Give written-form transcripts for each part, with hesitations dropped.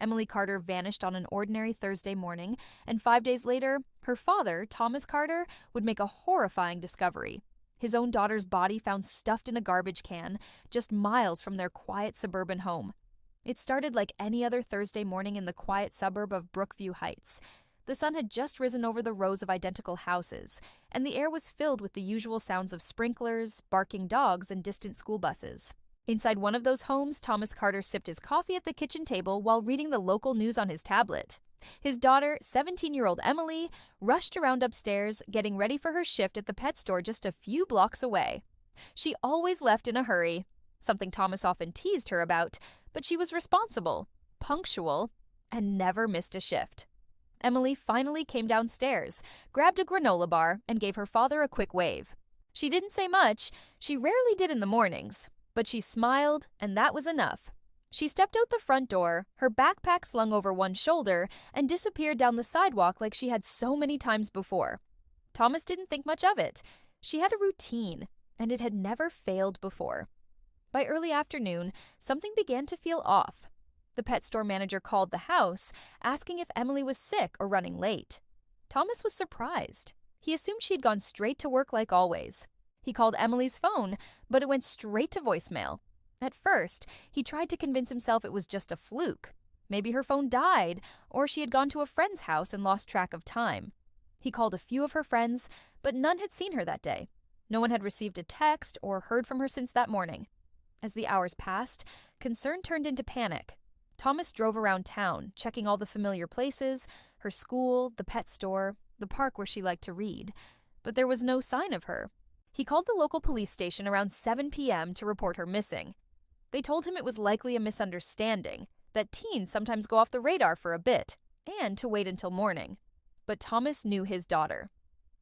Emily Carter vanished on an ordinary Thursday morning, and 5 days later, her father, Thomas Carter, would make a horrifying discovery. His own daughter's body found stuffed in a garbage can, just miles from their quiet suburban home. It started like any other Thursday morning in the quiet suburb of Brookview Heights. The sun had just risen over the rows of identical houses, and the air was filled with the usual sounds of sprinklers, barking dogs, and distant school buses. Inside one of those homes, Thomas Carter sipped his coffee at the kitchen table while reading the local news on his tablet. His daughter, 17-year-old Emily, rushed around upstairs, getting ready for her shift at the pet store just a few blocks away. She always left in a hurry, something Thomas often teased her about, but she was responsible, punctual, and never missed a shift. Emily finally came downstairs, grabbed a granola bar, and gave her father a quick wave. She didn't say much, she rarely did in the mornings, but she smiled, and that was enough. She stepped out the front door, her backpack slung over one shoulder, and disappeared down the sidewalk like she had so many times before. Thomas didn't think much of it. She had a routine, and it had never failed before. By early afternoon, something began to feel off. The pet store manager called the house, asking if Emily was sick or running late. Thomas was surprised. He assumed she'd gone straight to work like always. He called Emily's phone, but it went straight to voicemail. At first, he tried to convince himself it was just a fluke. Maybe her phone died, or she had gone to a friend's house and lost track of time. He called a few of her friends, but none had seen her that day. No one had received a text or heard from her since that morning. As the hours passed, concern turned into panic. Thomas drove around town, checking all the familiar places, her school, the pet store, the park where she liked to read. But there was no sign of her. He called the local police station around 7 p.m. to report her missing. They told him it was likely a misunderstanding, that teens sometimes go off the radar for a bit, and to wait until morning. But Thomas knew his daughter.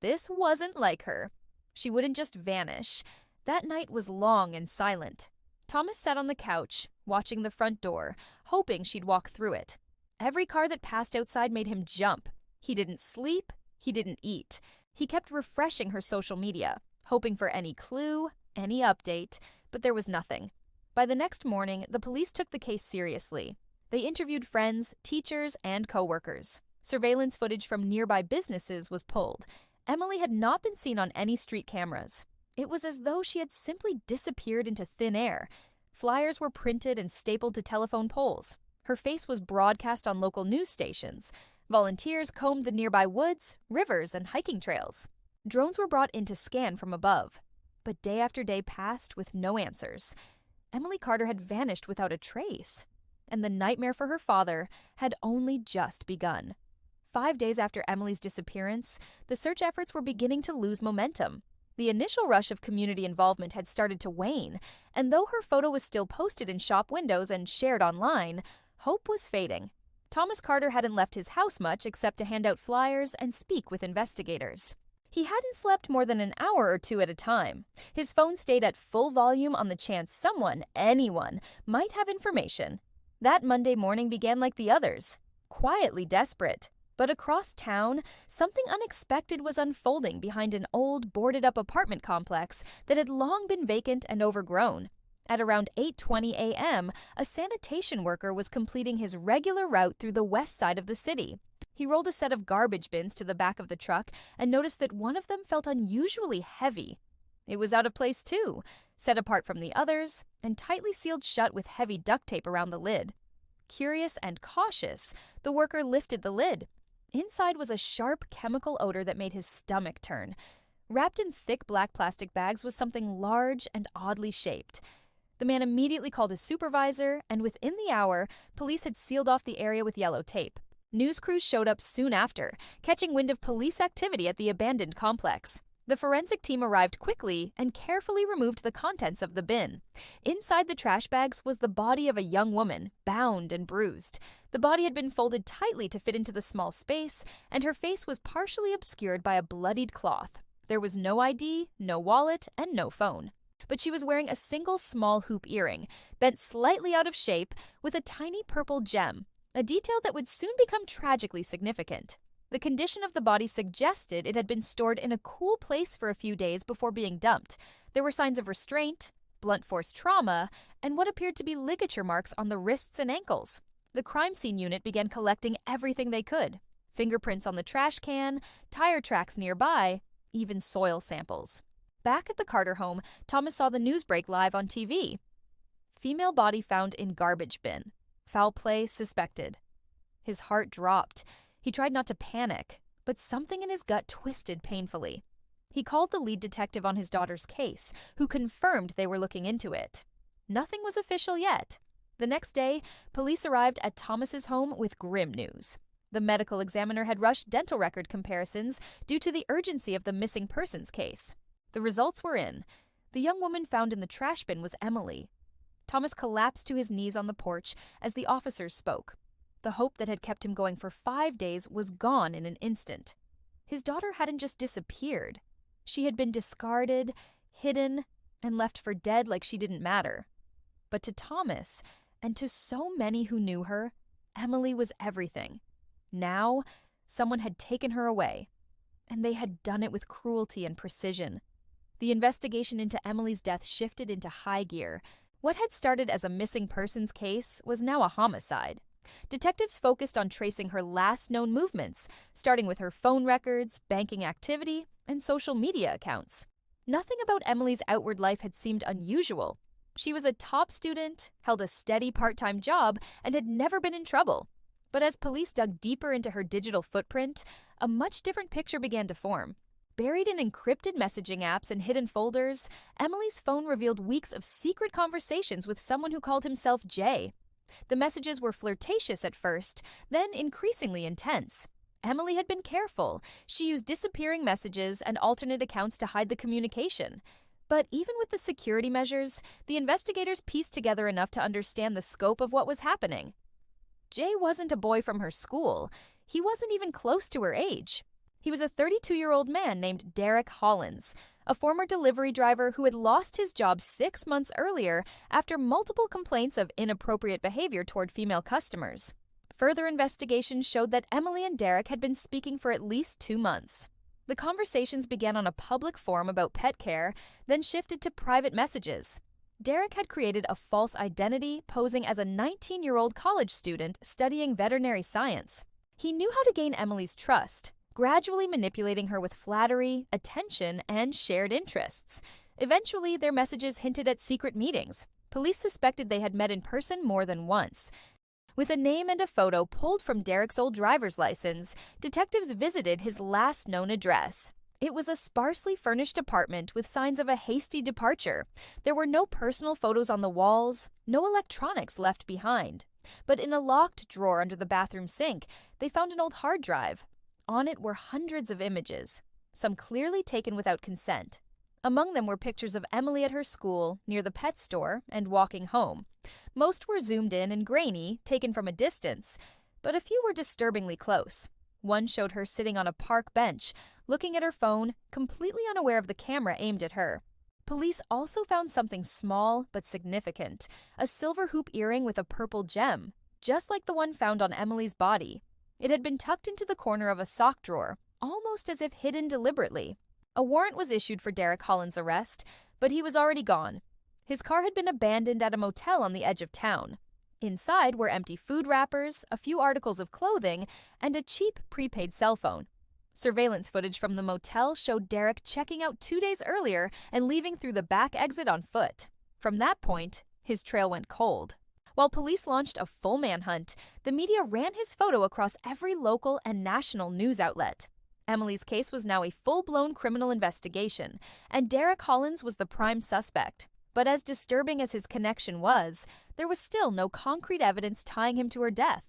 This wasn't like her. She wouldn't just vanish. That night was long and silent. Thomas sat on the couch, watching the front door, hoping she'd walk through it. Every car that passed outside made him jump. He didn't sleep, he didn't eat. He kept refreshing her social media, hoping for any clue, any update, but there was nothing. By the next morning, the police took the case seriously. They interviewed friends, teachers, and coworkers. Surveillance footage from nearby businesses was pulled. Emily had not been seen on any street cameras. It was as though she had simply disappeared into thin air. Flyers were printed and stapled to telephone poles. Her face was broadcast on local news stations. Volunteers combed the nearby woods, rivers, and hiking trails. Drones were brought in to scan from above. But day after day passed with no answers. Emily Carter had vanished without a trace. And the nightmare for her father had only just begun. 5 days after Emily's disappearance, the search efforts were beginning to lose momentum. The initial rush of community involvement had started to wane, and though her photo was still posted in shop windows and shared online, hope was fading. Thomas Carter hadn't left his house much except to hand out flyers and speak with investigators. He hadn't slept more than an hour or two at a time. His phone stayed at full volume on the chance someone, anyone, might have information. That Monday morning began like the others, quietly desperate. But across town, something unexpected was unfolding behind an old, boarded-up apartment complex that had long been vacant and overgrown. At around 8:20 a.m., a sanitation worker was completing his regular route through the west side of the city. He rolled a set of garbage bins to the back of the truck and noticed that one of them felt unusually heavy. It was out of place too, set apart from the others, and tightly sealed shut with heavy duct tape around the lid. Curious and cautious, the worker lifted the lid. Inside was a sharp chemical odor that made his stomach turn. Wrapped in thick black plastic bags was something large and oddly shaped. The man immediately called his supervisor, and within the hour, police had sealed off the area with yellow tape. News crews showed up soon after, catching wind of police activity at the abandoned complex. The forensic team arrived quickly and carefully removed the contents of the bin. Inside the trash bags was the body of a young woman, bound and bruised. The body had been folded tightly to fit into the small space, and her face was partially obscured by a bloodied cloth. There was no ID, no wallet, and no phone. But she was wearing a single small hoop earring, bent slightly out of shape, with a tiny purple gem, a detail that would soon become tragically significant. The condition of the body suggested it had been stored in a cool place for a few days before being dumped. There were signs of restraint, blunt force trauma, and what appeared to be ligature marks on the wrists and ankles. The crime scene unit began collecting everything they could: fingerprints on the trash can, tire tracks nearby, even soil samples. Back at the Carter home, Thomas saw the news break live on TV. Female body found in garbage bin. Foul play suspected. His heart dropped. He tried not to panic, but something in his gut twisted painfully. He called the lead detective on his daughter's case, who confirmed they were looking into it. Nothing was official yet. The next day, police arrived at Thomas's home with grim news. The medical examiner had rushed dental record comparisons due to the urgency of the missing persons case. The results were in. The young woman found in the trash bin was Emily. Thomas collapsed to his knees on the porch as the officers spoke. The hope that had kept him going for 5 days was gone in an instant. His daughter hadn't just disappeared. She had been discarded, hidden, and left for dead like she didn't matter. But to Thomas, and to so many who knew her, Emily was everything. Now, someone had taken her away, and they had done it with cruelty and precision. The investigation into Emily's death shifted into high gear. What had started as a missing persons case was now a homicide. Detectives focused on tracing her last known movements, starting with her phone records, banking activity, and social media accounts. Nothing about Emily's outward life had seemed unusual. She was a top student, held a steady part-time job, and had never been in trouble. But as police dug deeper into her digital footprint, a much different picture began to form. Buried in encrypted messaging apps and hidden folders, Emily's phone revealed weeks of secret conversations with someone who called himself Jay. The messages were flirtatious at first, then increasingly intense. Emily had been careful. She used disappearing messages and alternate accounts to hide the communication. But even with the security measures, the investigators pieced together enough to understand the scope of what was happening. Jay wasn't a boy from her school. He wasn't even close to her age. He was a 32-year-old man named Derek Hollins, a former delivery driver who had lost his job 6 months earlier after multiple complaints of inappropriate behavior toward female customers. Further investigation showed that Emily and Derek had been speaking for at least 2 months. The conversations began on a public forum about pet care, then shifted to private messages. Derek had created a false identity, posing as a 19-year-old college student studying veterinary science. He knew how to gain Emily's trust, gradually manipulating her with flattery, attention, and shared interests. Eventually, their messages hinted at secret meetings. Police suspected they had met in person more than once. With a name and a photo pulled from Derek's old driver's license, detectives visited his last known address. It was a sparsely furnished apartment with signs of a hasty departure. There were no personal photos on the walls, no electronics left behind. But in a locked drawer under the bathroom sink, they found an old hard drive. On it were hundreds of images, some clearly taken without consent. Among them were pictures of Emily at her school, near the pet store, and walking home. Most were zoomed in and grainy, taken from a distance, but a few were disturbingly close. One showed her sitting on a park bench, looking at her phone, completely unaware of the camera aimed at her. Police also found something small but significant, a silver hoop earring with a purple gem, just like the one found on Emily's body. It had been tucked into the corner of a sock drawer, almost as if hidden deliberately. A warrant was issued for Derek Hollins' arrest, but he was already gone. His car had been abandoned at a motel on the edge of town. Inside were empty food wrappers, a few articles of clothing, and a cheap prepaid cell phone. Surveillance footage from the motel showed Derek checking out 2 days earlier and leaving through the back exit on foot. From that point, his trail went cold. While police launched a full manhunt, the media ran his photo across every local and national news outlet. Emily's case was now a full-blown criminal investigation, and Derek Hollins was the prime suspect. But as disturbing as his connection was, there was still no concrete evidence tying him to her death.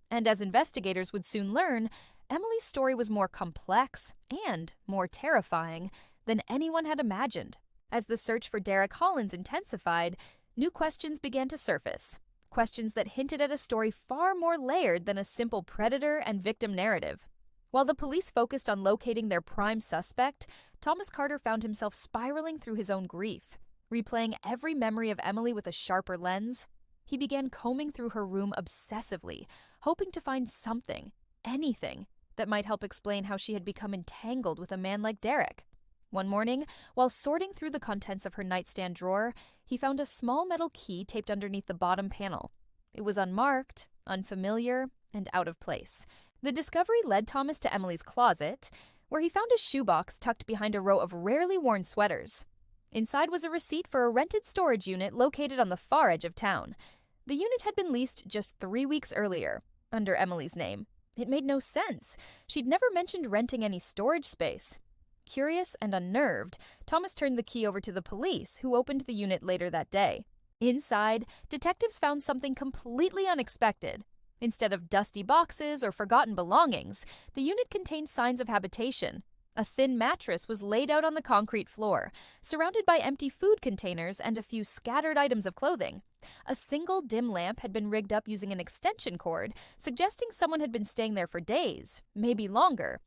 And as investigators would soon learn, Emily's story was more complex and more terrifying than anyone had imagined. As the search for Derek Hollins intensified, new questions began to surface. Questions that hinted at a story far more layered than a simple predator and victim narrative. While the police focused on locating their prime suspect, Thomas Carter found himself spiraling through his own grief. Replaying every memory of Emily with a sharper lens, he began combing through her room obsessively, hoping to find something, anything, that might help explain how she had become entangled with a man like Derek. One morning, while sorting through the contents of her nightstand drawer, he found a small metal key taped underneath the bottom panel. It was unmarked, unfamiliar and out of place. The discovery led Thomas to Emily's closet, where he found a shoebox tucked behind a row of rarely worn sweaters. Inside was a receipt for a rented storage unit located on the far edge of town. The unit had been leased just 3 weeks earlier, under Emily's name. It made no sense. She'd never mentioned renting any storage space. Curious and unnerved, Thomas turned the key over to the police, who opened the unit later that day. Inside, detectives found something completely unexpected. Instead of dusty boxes or forgotten belongings, the unit contained signs of habitation. A thin mattress was laid out on the concrete floor, surrounded by empty food containers and a few scattered items of clothing. A single dim lamp had been rigged up using an extension cord, suggesting someone had been staying there for days, maybe longer.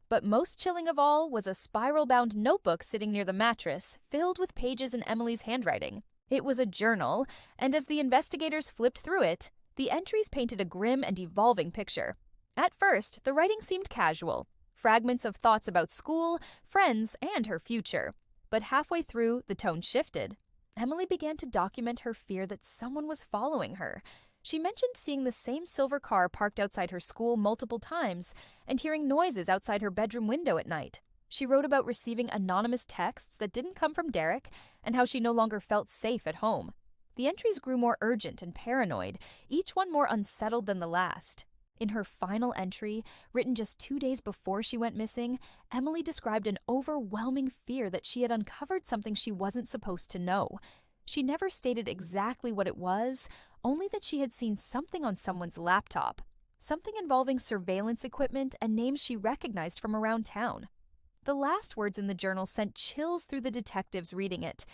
But most chilling of all was a spiral-bound notebook sitting near the mattress, filled with pages in Emily's handwriting. It was a journal, and as the investigators flipped through it, the entries painted a grim and evolving picture. At first, the writing seemed casual, fragments of thoughts about school, friends, and her future. But halfway through, the tone shifted. Emily began to document her fear that someone was following her. She mentioned seeing the same silver car parked outside her school multiple times and hearing noises outside her bedroom window at night. She wrote about receiving anonymous texts that didn't come from Derek and how she no longer felt safe at home. The entries grew more urgent and paranoid, each one more unsettled than the last. In her final entry, written just 2 days before she went missing, Emily described an overwhelming fear that she had uncovered something she wasn't supposed to know. She never stated exactly what it was, only that she had seen something on someone's laptop, something involving surveillance equipment and names she recognized from around town. The last words in the journal sent chills through the detectives reading it.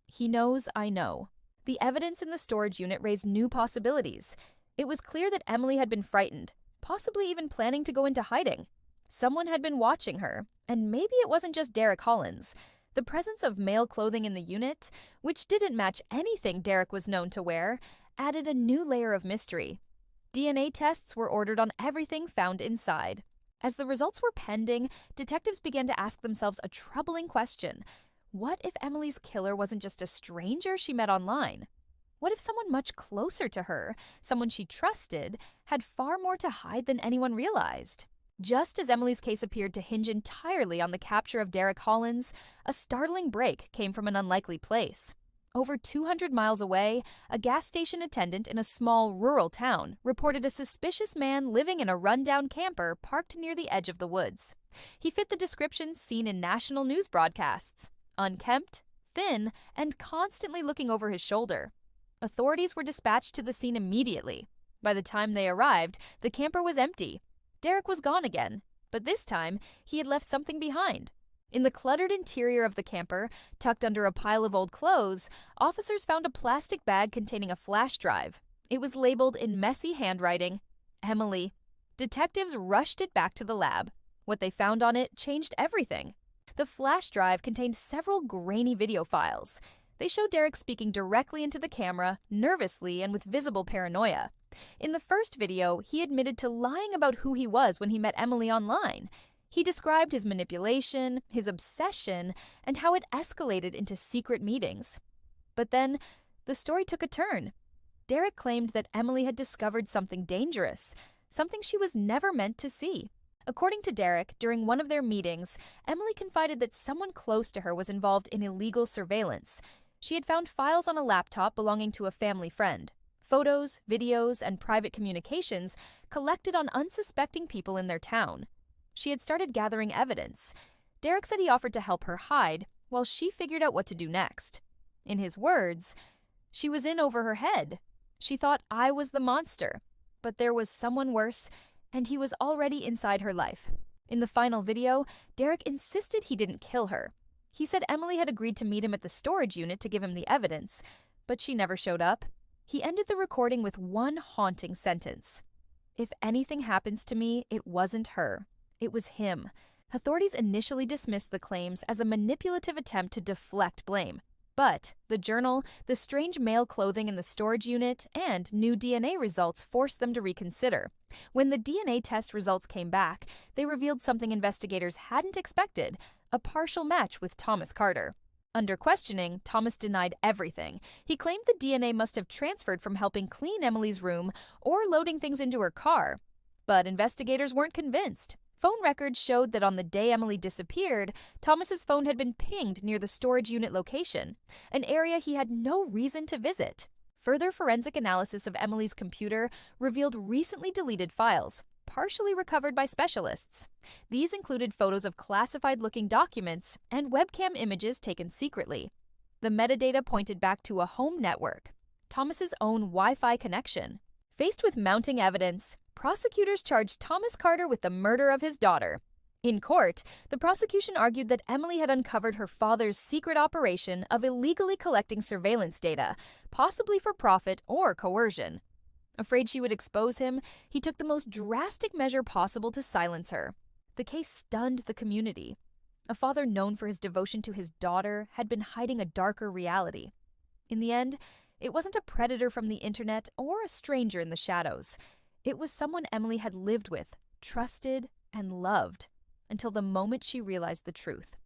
"He knows I know." The evidence in the storage unit raised new possibilities. It was clear that Emily had been frightened, possibly even planning to go into hiding. Someone had been watching her, and maybe it wasn't just Derek Hollins. The presence of male clothing in the unit, which didn't match anything Derek was known to wear, added a new layer of mystery. DNA tests were ordered on everything found inside. As the results were pending, detectives began to ask themselves a troubling question. What if Emily's killer wasn't just a stranger she met online? What if someone much closer to her, someone she trusted, had far more to hide than anyone realized? Just as Emily's case appeared to hinge entirely on the capture of Derek Hollins, a startling break came from an unlikely place. Over 200 miles away, a gas station attendant in a small rural town reported a suspicious man living in a rundown camper parked near the edge of the woods. He fit the descriptions seen in national news broadcasts: unkempt, thin, and constantly looking over his shoulder. Authorities were dispatched to the scene immediately. By the time they arrived, the camper was empty. Derek was gone again, but this time he had left something behind. In the cluttered interior of the camper, tucked under a pile of old clothes, officers found a plastic bag containing a flash drive. It was labeled in messy handwriting, "Emily." Detectives rushed it back to the lab. What they found on it changed everything. The flash drive contained several grainy video files. They showed Derek speaking directly into the camera, nervously and with visible paranoia. In the first video, he admitted to lying about who he was when he met Emily online. He described his manipulation, his obsession, and how it escalated into secret meetings. But then, the story took a turn. Derek claimed that Emily had discovered something dangerous, something she was never meant to see. According to Derek, during one of their meetings, Emily confided that someone close to her was involved in illegal surveillance. She had found files on a laptop belonging to a family friend. Photos, videos, and private communications collected on unsuspecting people in their town. She had started gathering evidence. Derek said he offered to help her hide, while she figured out what to do next. In his words, "She was in over her head. She thought I was the monster, but there was someone worse, and he was already inside her life." In the final video, Derek insisted he didn't kill her. He said Emily had agreed to meet him at the storage unit to give him the evidence, but she never showed up. He ended the recording with one haunting sentence: "If anything happens to me, it wasn't her. It was him." Authorities initially dismissed the claims as a manipulative attempt to deflect blame. But the journal, the strange male clothing in the storage unit, and new DNA results forced them to reconsider. When the DNA test results came back, they revealed something investigators hadn't expected: a partial match with Thomas Carter. Under questioning, Thomas denied everything. He claimed the DNA must have transferred from helping clean Emily's room or loading things into her car. But investigators weren't convinced. Phone records showed that on the day Emily disappeared, Thomas's phone had been pinged near the storage unit location, an area he had no reason to visit. Further forensic analysis of Emily's computer revealed recently deleted files, partially recovered by specialists. These included photos of classified-looking documents and webcam images taken secretly. The metadata pointed back to a home network, Thomas's own Wi-Fi connection. Faced with mounting evidence, prosecutors charged Thomas Carter with the murder of his daughter. In court, the prosecution argued that Emily had uncovered her father's secret operation of illegally collecting surveillance data, possibly for profit or coercion. Afraid she would expose him, he took the most drastic measure possible to silence her. The case stunned the community. A father known for his devotion to his daughter had been hiding a darker reality. In the end, it wasn't a predator from the internet or a stranger in the shadows. It was someone Emily had lived with, trusted, and loved, until the moment she realized the truth.